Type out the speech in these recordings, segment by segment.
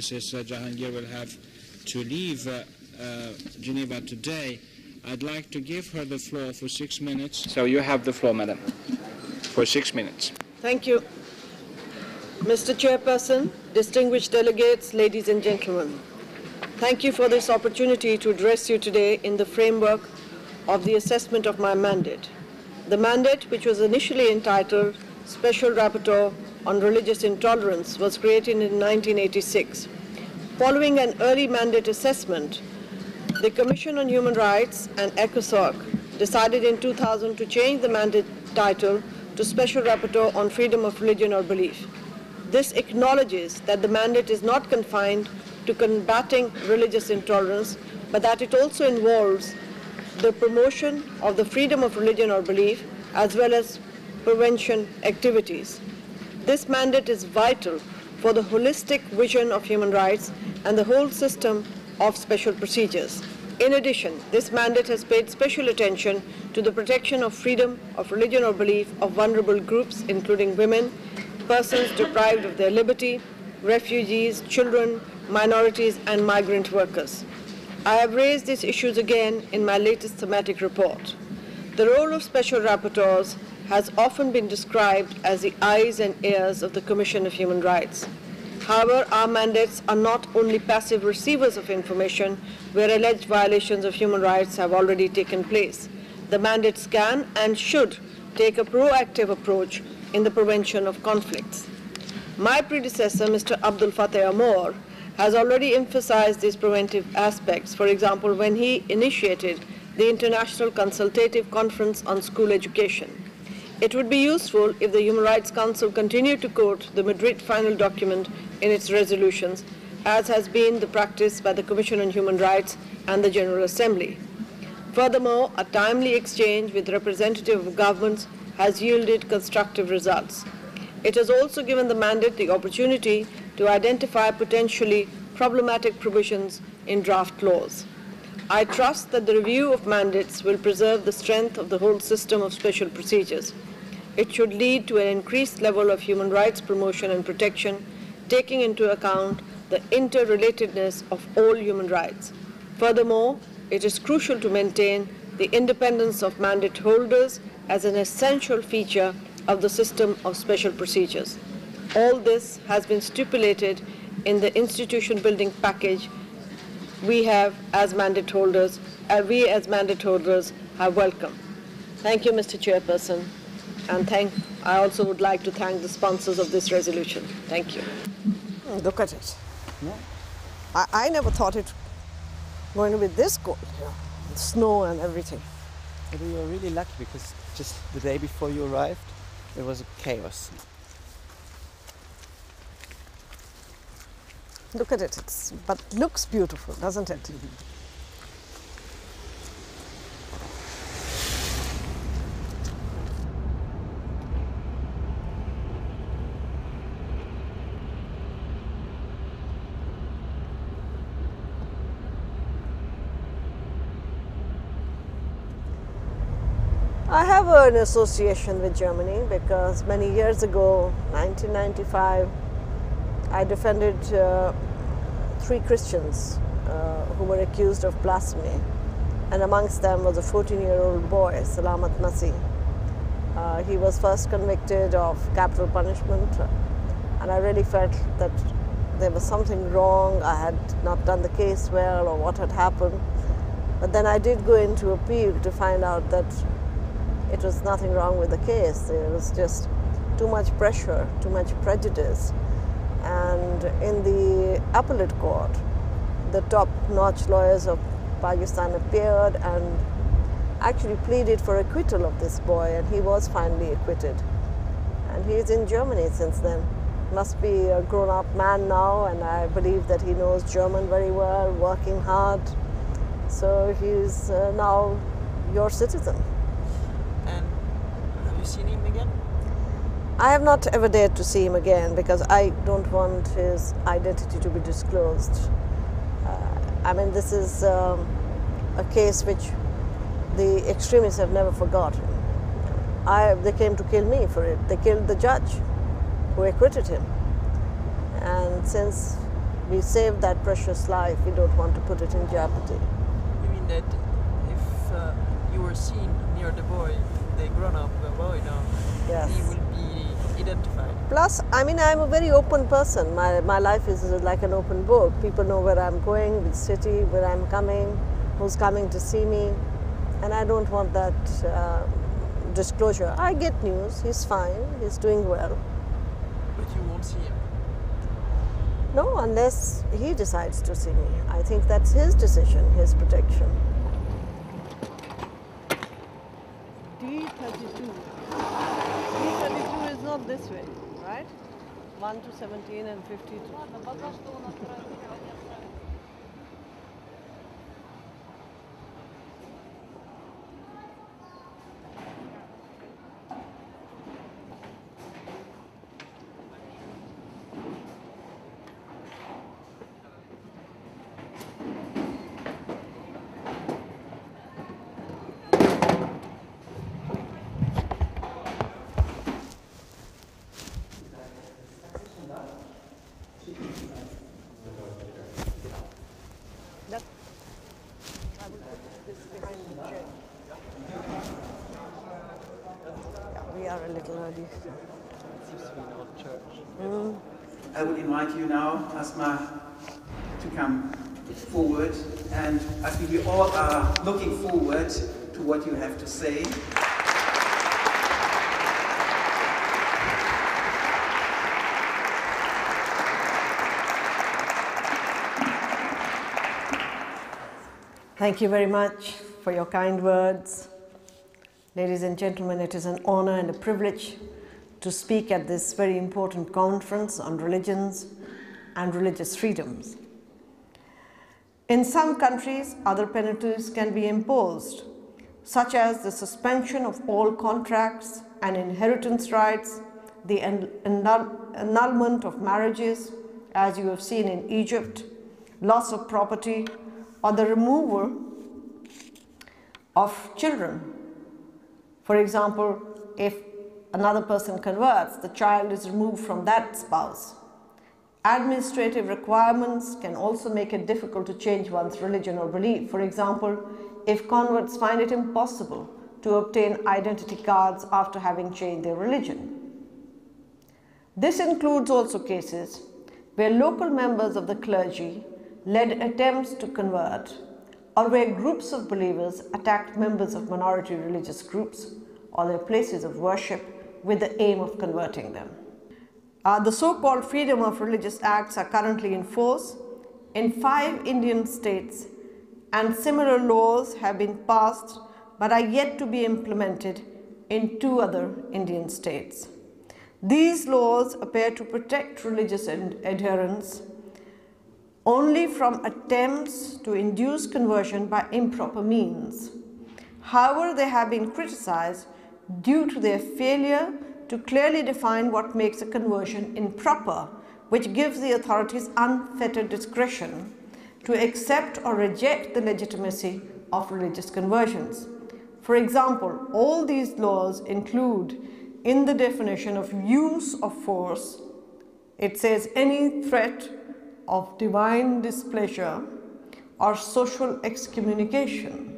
Mrs. Jahangir will have to leave Geneva today. I'd like to give her the floor for 6 minutes. So you have the floor, madam, for 6 minutes. Thank you. Mr. Chairperson, distinguished delegates, ladies and gentlemen, thank you for this opportunity to address you today in the framework of the assessment of my mandate. The mandate, which was initially entitled Special Rapporteur on Religious Intolerance, was created in 1986. Following an early mandate assessment, the Commission on Human Rights and ECOSOC decided in 2000 to change the mandate title to Special Rapporteur on Freedom of Religion or Belief. This acknowledges that the mandate is not confined to combating religious intolerance, but that it also involves the promotion of the freedom of religion or belief, as well as prevention activities. This mandate is vital for the holistic vision of human rights and the whole system of special procedures. In addition, this mandate has paid special attention to the protection of freedom of religion or belief of vulnerable groups, including women, persons deprived of their liberty, refugees, children, minorities, and migrant workers. I have raised these issues again in my latest thematic report. The role of special rapporteurs has often been described as the eyes and ears of the Commission of Human Rights. However, our mandates are not only passive receivers of information where alleged violations of human rights have already taken place. The mandates can and should take a proactive approach in the prevention of conflicts. My predecessor, Mr. Abdul Fateh Amor, has already emphasized these preventive aspects, for example, when he initiated the International Consultative Conference on School Education. It would be useful if the Human Rights Council continued to quote the Madrid final document in its resolutions, as has been the practice by the Commission on Human Rights and the General Assembly. Furthermore, a timely exchange with representatives of governments has yielded constructive results. It has also given the mandate the opportunity to identify potentially problematic provisions in draft laws. I trust that the review of mandates will preserve the strength of the whole system of special procedures. It should lead to an increased level of human rights promotion and protection, taking into account the interrelatedness of all human rights. Furthermore, it is crucial to maintain the independence of mandate holders as an essential feature of the system of special procedures. All this has been stipulated in the institution building package we as mandate holders have welcomed. Thank you, Mr. Chairperson, and I also would like to thank the sponsors of this resolution. Thank you. Look at it. No. I never thought it going to be this cold. Yeah. Snow and everything. But we were really lucky because just the day before you arrived, it was a chaos. Look at it, but looks beautiful, doesn't it? I have an association with Germany because many years ago, 1995, I defended 3 Christians who were accused of blasphemy, and amongst them was a 14-year-old boy, Salamat Masih. He was first convicted of capital punishment, and I really felt that there was something wrong. I had not done the case well, or what had happened. But then I did go into appeal to find out that it was nothing wrong with the case. There was just too much pressure, too much prejudice. And in the appellate court, the top-notch lawyers of Pakistan appeared and actually pleaded for acquittal of this boy, and he was finally acquitted. And he is in Germany since then. must be a grown-up man now, and I believe that he knows German very well, working hard. So he's now your citizen. And have you seen him again? I have not ever dared to see him again because I don't want his identity to be disclosed. I mean, this is a case which the extremists have never forgotten. They came to kill me for it. They killed the judge who acquitted him. And since we saved that precious life, we don't want to put it in jeopardy. You mean that if you were seen near the boy, the grown-up boy now, yes, he will be identified? Plus, I mean, I'm a very open person. My life is like an open book. People know where I'm going, which city, where I'm coming, who's coming to see me. And I don't want that disclosure. I get news, he's fine, he's doing well. But you won't see him? No, unless he decides to see me. I think that's his decision, his protection. D32. D32 is not this way, right? 1 to 17 and 52. I would invite you now, Asma, to come forward, and I think we all are looking forward to what you have to say. Thank you very much for your kind words. Ladies and gentlemen, it is an honor and a privilege to speak at this very important conference on religions and religious freedoms. In some countries, other penalties can be imposed, such as the suspension of all contracts and inheritance rights, the annulment of marriages, as you have seen in Egypt, loss of property, or the removal of children. For example, if another person converts, the child is removed from that spouse. Administrative requirements can also make it difficult to change one's religion or belief. For example, if converts find it impossible to obtain identity cards after having changed their religion. This includes also cases where local members of the clergy led attempts to convert, or where groups of believers attacked members of minority religious groups or their places of worship with the aim of converting them. The so-called Freedom of Religious Acts are currently in force in 5 Indian states, and similar laws have been passed but are yet to be implemented in 2 other Indian states. These laws appear to protect religious adherents only from attempts to induce conversion by improper means. However, they have been criticized due to their failure to clearly define what makes a conversion improper, which gives the authorities unfettered discretion to accept or reject the legitimacy of religious conversions. For example, all these laws include in the definition of use of force, it says any threat of divine displeasure or social excommunication.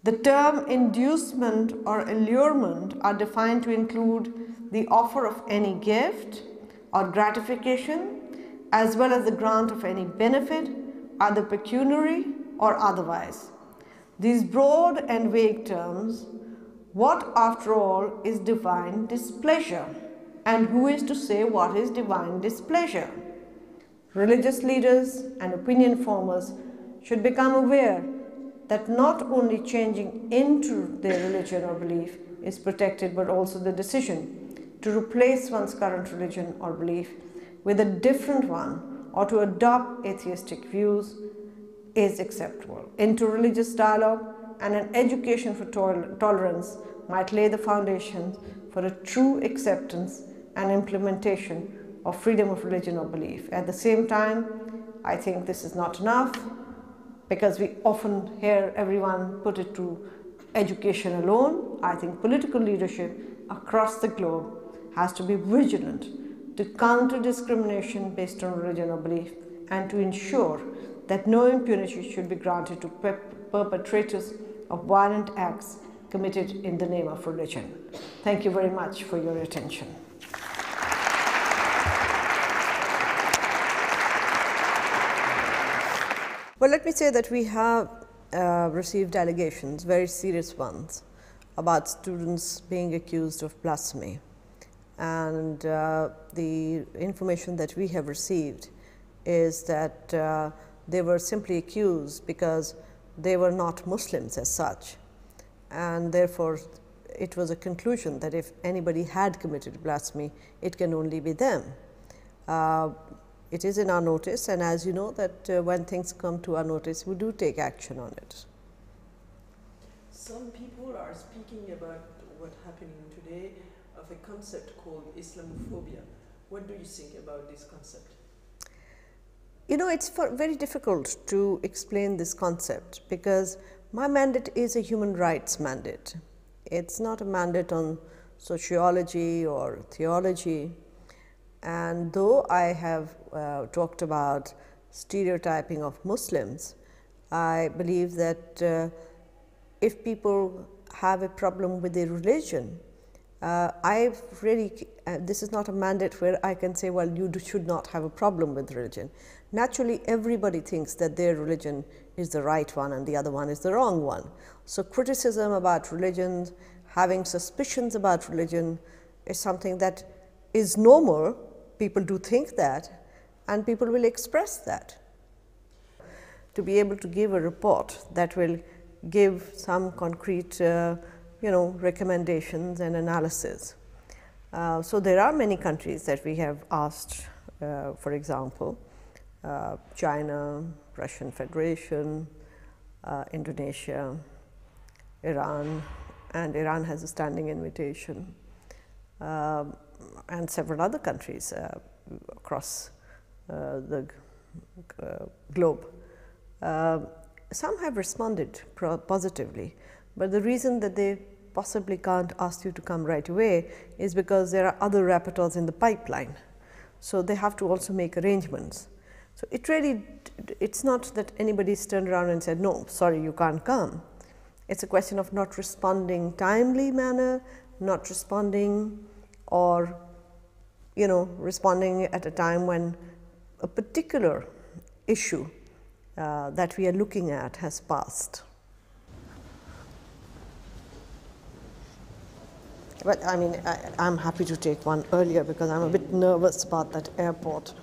The term inducement or allurement are defined to include the offer of any gift or gratification, as well as the grant of any benefit, either pecuniary or otherwise. These broad and vague terms, what after all is divine displeasure? And who is to say what is divine displeasure? Religious leaders and opinion formers should become aware that not only changing into their religion or belief is protected, but also the decision to replace one's current religion or belief with a different one or to adopt atheistic views is acceptable. Interreligious dialogue and an education for tolerance might lay the foundations for a true acceptance and implementation of freedom of religion or belief. At the same time, I think this is not enough, because we often hear everyone put it to education alone. I think political leadership across the globe has to be vigilant to counter discrimination based on religion or belief and to ensure that no impunity should be granted to perpetrators of violent acts committed in the name of religion. Thank you very much for your attention. Well, let me say that we have received allegations, very serious ones, about students being accused of blasphemy. And the information that we have received is that they were simply accused because they were not Muslims as such. And therefore, it was a conclusion that if anybody had committed blasphemy, it can only be them. It is in our notice, and as you know, that when things come to our notice, we do take action on it. Some people are speaking about what's happening today of a concept called Islamophobia. What do you think about this concept? You know, it's very difficult to explain this concept because my mandate is a human rights mandate. It's not a mandate on sociology or theology. And though I have talked about stereotyping of Muslims, I believe that if people have a problem with their religion, this is not a mandate where I can say, well, you should not have a problem with religion. Naturally, everybody thinks that their religion is the right one and the other one is the wrong one. So criticism about religion, having suspicions about religion is something that is normal. People do think that, and people will express that. To be able to give a report that will give some concrete recommendations and analysis. So there are many countries that we have asked, for example, China, Russian Federation, Indonesia, Iran, and Iran has a standing invitation, and several other countries across the globe. Some have responded positively, but the reason that they possibly can't ask you to come right away is because there are other rapporteurs in the pipeline. So they have to also make arrangements. So it's not that anybody's turned around and said, no, sorry, you can't come. It's a question of not responding timely manner, not responding, or responding at a time when a particular issue that we are looking at has passed. But I mean, I'm happy to take one earlier because I'm a bit nervous about that airport.